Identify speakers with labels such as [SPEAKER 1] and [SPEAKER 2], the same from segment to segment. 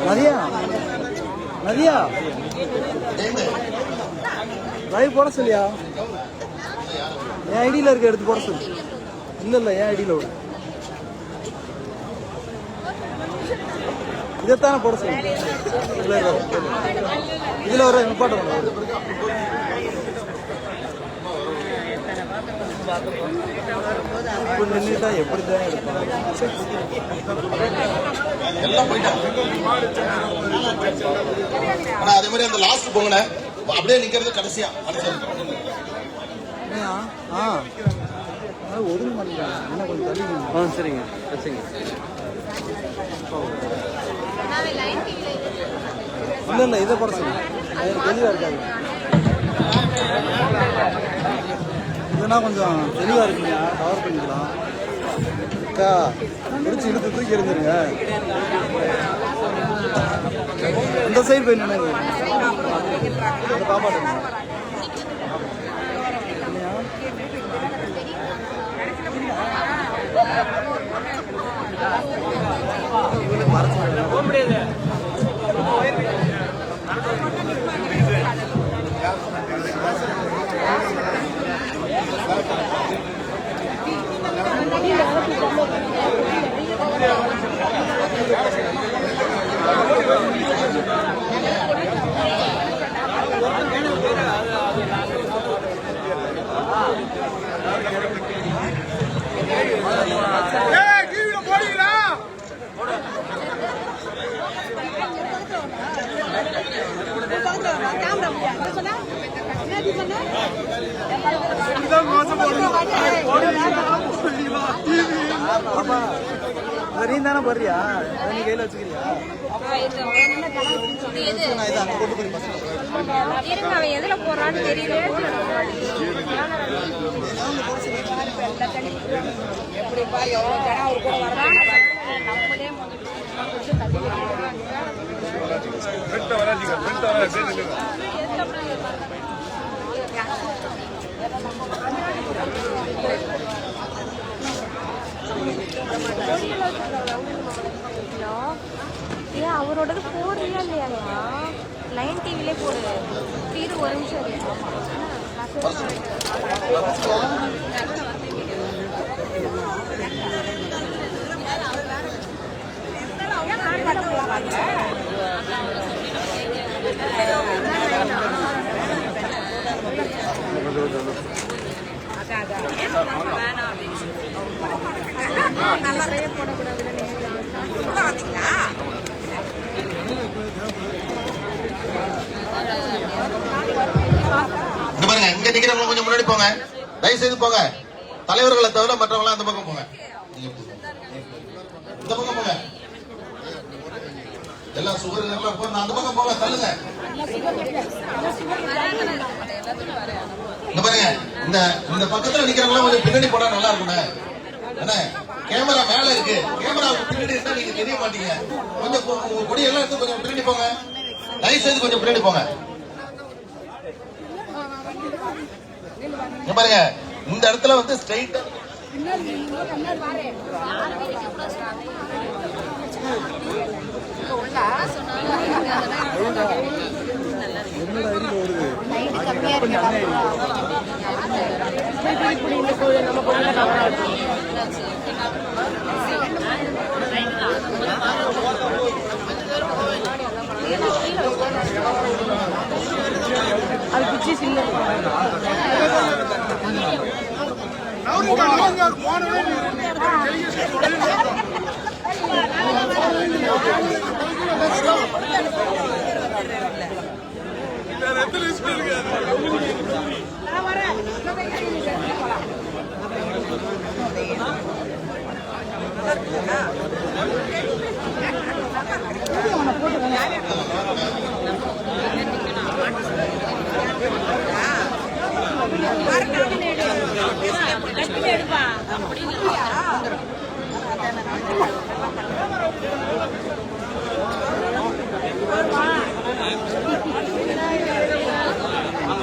[SPEAKER 1] Nadiya Nadiya live போட சொல்லியா? என் ஐடியில் இருக்க எடுத்து போட சொல்லு. இல்லை என் ஐடியில் விடு. இதைத்தானே போட சொல்லு. இதில் வர இம்பார்ட்டன் பண்ணுவோம். நின்றுட்டா எப்படி தான் எடுப்பாங்க.
[SPEAKER 2] அதே மாதிரி அந்த லாஸ்ட் போங்கண்ணே, அப்படியே நிக்கிறது கடைசியா
[SPEAKER 1] ஒதுங்க மாட்டேங்கிறாங்க. கொஞ்சம் தள்ளி. சரிங்க வச்சுங்க. இல்லை இல்லை இதை போட சொல்லுங்க. தெளிவாக இருக்காது. இதனா கொஞ்சம் தெளிவாக இருக்குங்க. கவர் பண்ணிக்கலாம். அக்கா பிடிச்சி இழுத்து தூக்கி இருந்துருங்க. இந்த சைடு போய் நினைங்க. பாப்பாட்டுங்க. போக முடியாது. நீ தானே போடுறியா? நீ கையில வச்சுக்கிறியா?
[SPEAKER 3] எதுல போறான்னு தெரியல. எப்படிப்பா எவ்வளவு ஜனம் அவர் கூட வர்றாங்க. நம்மளே ஏன் அவரோடது போடுறியா இல்லையா? லைன் டிவிலே போடு. தீரு ஒரு நிமிஷம்.
[SPEAKER 2] இங்க நிக்கிறவங்க கொஞ்சம் முன்னாடி போங்க. தயவு செய்து போங்க. தலைவர்களை தவிர மற்றவங்க அந்த பக்கம் போங்க. இந்த பக்கம் போங்க. எல்லாம் சுகர் எல்லாம் போங்க. அந்த பக்கம் போங்க. தள்ளுங்க. இந்த பாருங்க, இந்த பக்கத்துல நிக்கிறவங்க கொஞ்சம் பின்னாடி போனா நல்லா இருக்கும். என்ன கேமரா மேல இருக்கு. கேமரா பின்னாடி இருந்தா நீங்க தெரிய மாட்டீங்க. கொஞ்சம் கொடியெல்லாம் எடுத்து கொஞ்சம் பின்னாடி போங்க. தயவு செய்து கொஞ்சம் பின்னாடி போங்க. பாருங்க, இந்த இடத்துல வந்து ஸ்ட்ரைட்டா
[SPEAKER 3] அது பிச்சி சின்ன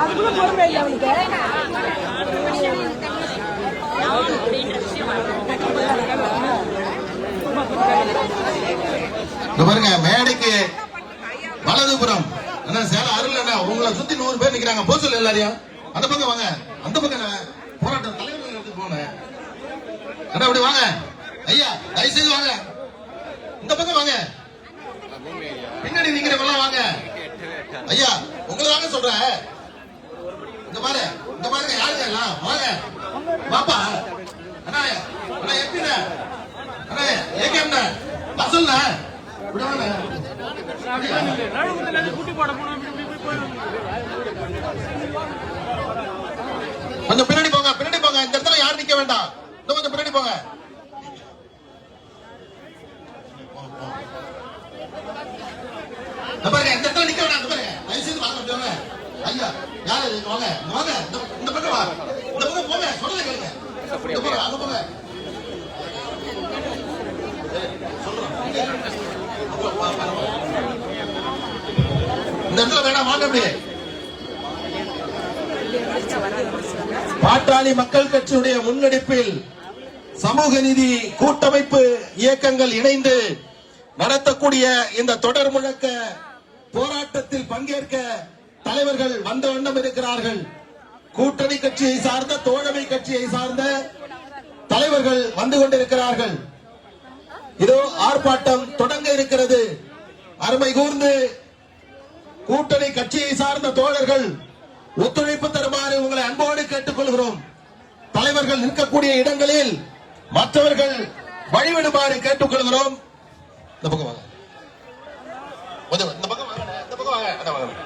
[SPEAKER 3] அதுக்குள்ள பொறுமை இல்லை அவனுக்கு.
[SPEAKER 2] இங்க பாருங்க, மேடைக்கு வலதுபுறம் அண்ணா சேலம் அருள் அண்ணா, உங்களை சுத்தி 100 பேர் நிக்கிறாங்க. போக சொல்ல எல்லாரையும். அந்த பக்கம் வாங்க, அந்த பக்கம் போராட்ட தலைவர்கள் எடுத்து போனேன். அண்ணா அப்படி வாங்க ஐயா, தயவு செய்து வாங்க. இந்த பக்கம் வாங்க, பின்னாடி நிக்கிறவங்க வாங்க. ஐயா உங்களை வாங்க சொல்றேன். இந்த பாரு, இந்த பாருங்க யாருங்க எல்லாம் வாங்க. பாப்பா அண்ணா, அண்ணா எப்படிண்ணா, அண்ணா ஏகேம்ண்ணா சொல்லுண்ணா, இப்படி வாங்க. கொஞ்சம் பின்னாடி போங்க, பின்னாடி போங்க. இந்த இடத்துல யாரும் நிக்க வேண்டாம். இன்னும் கொஞ்சம் பின்னாடி போங்க. பாருங்க, இந்த இடத்துல நிக்க வேண்டாம். பாருங்க, தயவு செய்து வாங்க. அப்படி வாங்க ஐயா. யாரு வாங்க, வாங்க. இந்த பக்கம் வா, இந்த பக்கம் போங்க. சொல்றதை கேளுங்க. அங்க போங்க. இந்த இடத்துல வேணாம், வாங்க. அப்படி பாட்டாளி மக்கள் கட்சியுடைய முன்னெடுப்பில் சமூக நீதி கூட்டமைப்பு இயக்கங்கள் இணைந்து நடத்தக்கூடிய இந்த தொடர் முழக்க போராட்டத்தில் பங்கேற்க தலைவர்கள் வந்த வண்ணம் இருக்கிறார்கள். கூட்டணி கட்சியை சார்ந்த, தோழமை கட்சியை சார்ந்த தலைவர்கள் வந்து கொண்டிருக்கிறார்கள். இதோ ஆர்ப்பாட்டம் தொடங்க இருக்கிறது. அருமை கூர்ந்து கூட்டணி கட்சியை சார்ந்த தோழர்கள் ஒத்துழைப்பு தருமாறு உங்களை அன்போடு கேட்டுக் கொள்கிறோம். தலைவர்கள் நிற்கக்கூடிய இடங்களில் மற்றவர்கள் வழிவிடுமாறு கேட்டுக் கொள்கிறோம். இந்த பக்கம் வாங்க, இந்த பக்கம் வாங்க, இந்த பக்கம் வாங்க.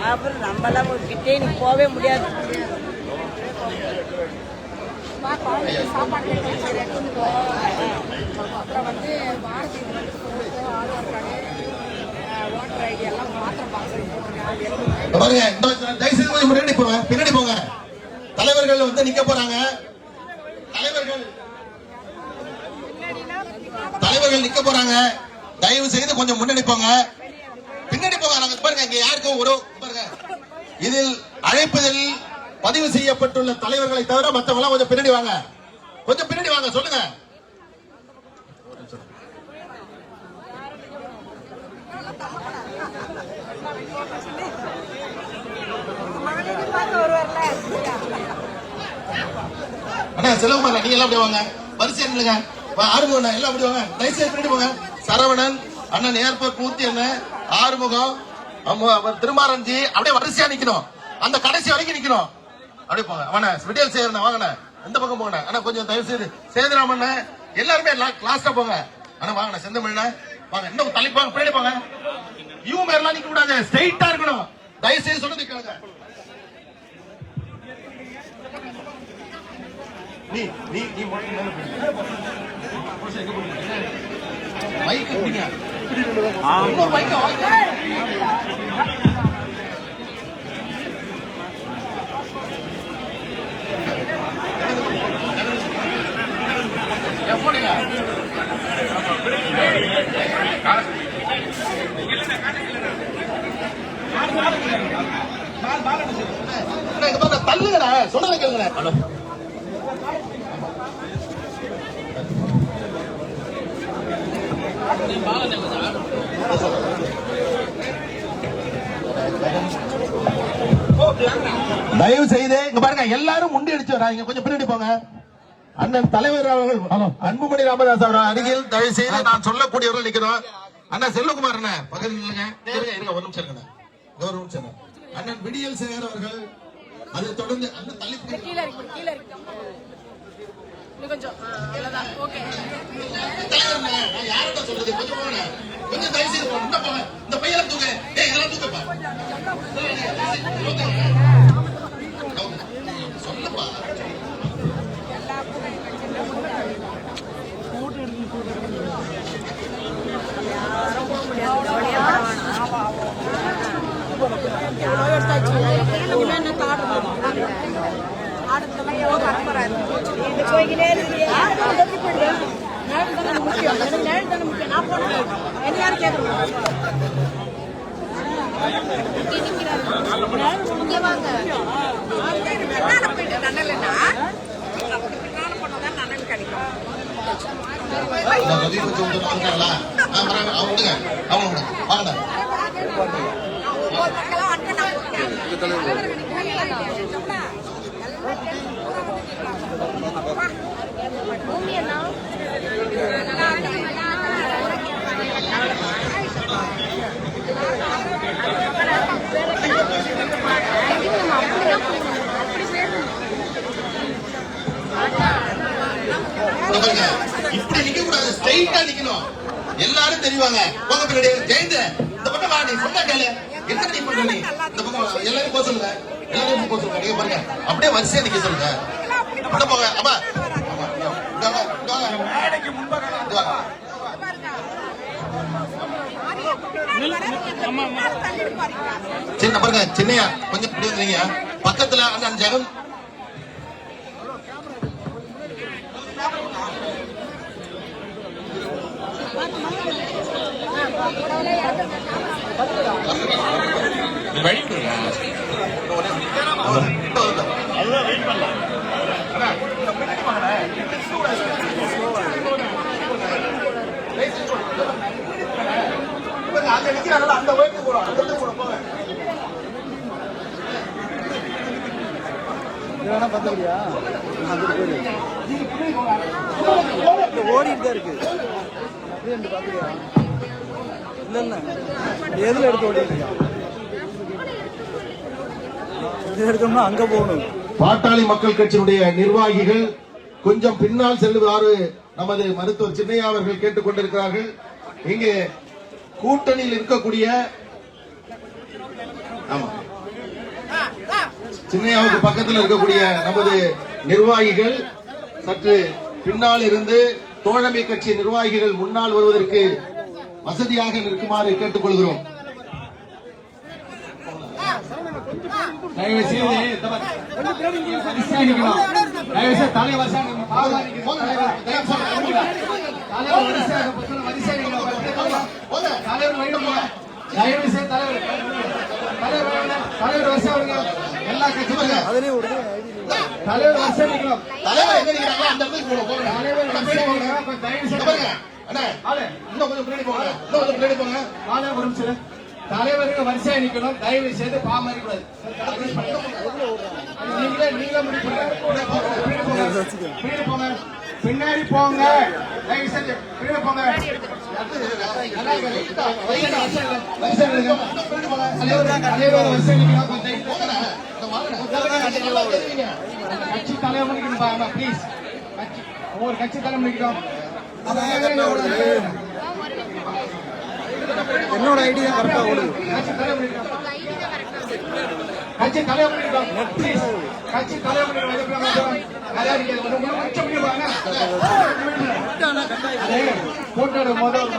[SPEAKER 4] அப்புறம் நம்மளாம் கிட்டே நீ போவே முடியாது.
[SPEAKER 5] அப்புறம் வந்து பாரதி ஆதார் கார்டு, ஓட்டர் ஐடி எல்லாம் மாத்திரம்
[SPEAKER 2] பின்னாடி போங்க. தலைவர்கள் வந்து நிக்க போறாங்க. தலைவர்கள் நிக்க போறாங்க. தயவு செய்து கொஞ்சம் முன்னாடி போங்க, பின்னாடி போங்க. நாங்க பாருங்க, இங்க யாருக்கும் ஒரு பாருங்க, இதில் அழைப்பதில் பதிவு செய்யப்பட்டுள்ள தலைவர்களை தவிர மற்றவங்க கொஞ்சம் பின்னாடி வாங்க, கொஞ்சம் பின்னாடி வாங்க. சொல்லுங்க. அண்ணா செலவுமாண்ணா, நீங்க எல்லாம் அப்படி வாங்க, வரிசை நில்லுங்க. ஆறுமுகம் எல்லாம் அப்படி வாங்க, தயவுசெய்து பின்னாடி போங்க. சரவணன் அண்ணன், ஏர்போர்ட் மூர்த்தி அண்ணன், ஆறுமுகம், திருமாரஞ்சி அப்படியே வரிசையா நிக்கணும். அந்த கடைசி வரைக்கும் நிக்கணும். அப்படியே போங்க. அவன விடியல் செய்யறேன் வாங்கண்ண, எந்த பக்கம் போங்க. ஆனா கொஞ்சம் தயவு செய்து சேதுராமண்ண எல்லாருமே லாஸ்டா போங்க. ஆனா வாங்கண்ண, செந்தமிழ்ண்ண வாங்க. இன்னும் தலைப்பாங்க, பின்னாடி போங்க. இவங்க எல்லாம் நிக்க கூடாது, ஸ்ட்ரைட்டா இருக்கணும். தயவு செய்து சொல்றது கேளுங்க. நீ நீ நீ மைக் பிடிங்க. இன்னொரு மைக் தள்ளுங்கடா, சொல்றதை கேளுங்க. தயவு செய்து இங்க பாருங்க, எல்லாரும் முண்டி அடிச்சு வராங்க. கொஞ்சம் பின்னாடி போங்க. அண்ணன் தலைவர் அவர்கள், அன்புமணி ராமதாஸ் அவர்கள் அருகில் தயவு செய்து நான் சொல்லக்கூடியவர்கள் நிக்கிறோம். அண்ணா செல்வகுமார் அண்ணா பக்கத்துல இல்லைங்க, இருங்க ஒரு நிமிஷம் இருங்க, ஒரு நிமிஷம். அண்ணன் விடியல் சேகர் அவர்கள், அதை தொடர்ந்து அண்ணன் தள்ளி
[SPEAKER 5] கீழே இருக்கு கொஞ்சம் அவ்வளவுதான். ஓகே
[SPEAKER 2] நான் யார்கிட்ட சொல்றது, கொஞ்சம் போங்க, கொஞ்சம் தயவு செய்து போங்க, இந்த போங்க, இந்த பையனை தூக்க, இதெல்லாம் தூக்கப்பா, சொல்லப்பா.
[SPEAKER 3] இங்க வாங்க. பூமி அண்ணா
[SPEAKER 2] இப்படி நிக்க கூடாது, ஸ்ட்ரைட்டா நிக்கணும், எல்லாரும் தெரிவாங்க. போங்க பின்னாடி ஜெயந்த், இந்த பக்கம் வா, நீ சொன்னா கேளு, என்ன நீ பண்ற, நீ இந்த பக்கம் எல்லாரும் போக சொல்லுங்க, எல்லாரும் போக சொல்லுங்க, நீங்க பாருங்க அப்படியே வரிசையா நிக்க சொல்லுங்க, உள்ள போங்க. ஆமா சின்ன பாருங்க, சின்னையா கொஞ்சம் இப்படி வந்துறீங்க, பக்கத்துல அண்ணன் ஜெகன் அந்த வயசுக்கு போறோம், போங்க.
[SPEAKER 1] வேணா பார்த்துக்கிறியா? ஓடிட்டு தான் இருக்கு. அப்படியே பார்த்துக்கிறியா? இல்லை இல்லை, எதில் எடுத்து ஓடிட்டு இருக்கா? இது எடுத்தோம்னா அங்க போகணும்.
[SPEAKER 2] பாட்டாளி மக்கள் கட்சியினுடைய நிர்வாகிகள் கொஞ்சம் பின்னால் செல்லுமாறு நமது மருத்துவர் சின்னையா அவர்கள் கேட்டுக் கொண்டிருக்கிறார்கள். இங்கே கூட்டணியில் இருக்கக்கூடிய சின்னையாவுக்கு பக்கத்தில் இருக்கக்கூடிய நமது நிர்வாகிகள் சற்று பின்னால் இருந்து தோழமை கட்சி நிர்வாகிகள் முன்னால் வருவதற்கு வசதியாக நிற்குமாறு கேட்டுக் கொள்கிறோம். எல்லா கட்சியும் தலைவர் வருஷம் நிற்கலாம். தலைவர் எங்க நிற்கிறாங்களோ அந்த இடத்துக்கு போங்க. இன்னும் கொஞ்சம் பின்னாடி போங்க, இன்னும் கொஞ்சம் பின்னாடி போங்க. ஒரு நிமிஷம், தலைவர்கள் வரிசையா நிக்கணும், தயவு செய்து பாமாரி கூடாது. நீங்களே போங்க, பின்னாடி போங்க, தயவு செய்து பின்னாடி போங்க. கட்சி தலைவர் நிக்கணும் பிளீஸ், ஒவ்வொரு கட்சி தலைவர் நிக்கணும்.
[SPEAKER 1] என்னோட ஐடியா கரெக்டா ஓடுது.
[SPEAKER 2] கட்சி தலைவர் கட்சி தலைவர் போட்டோட முதல்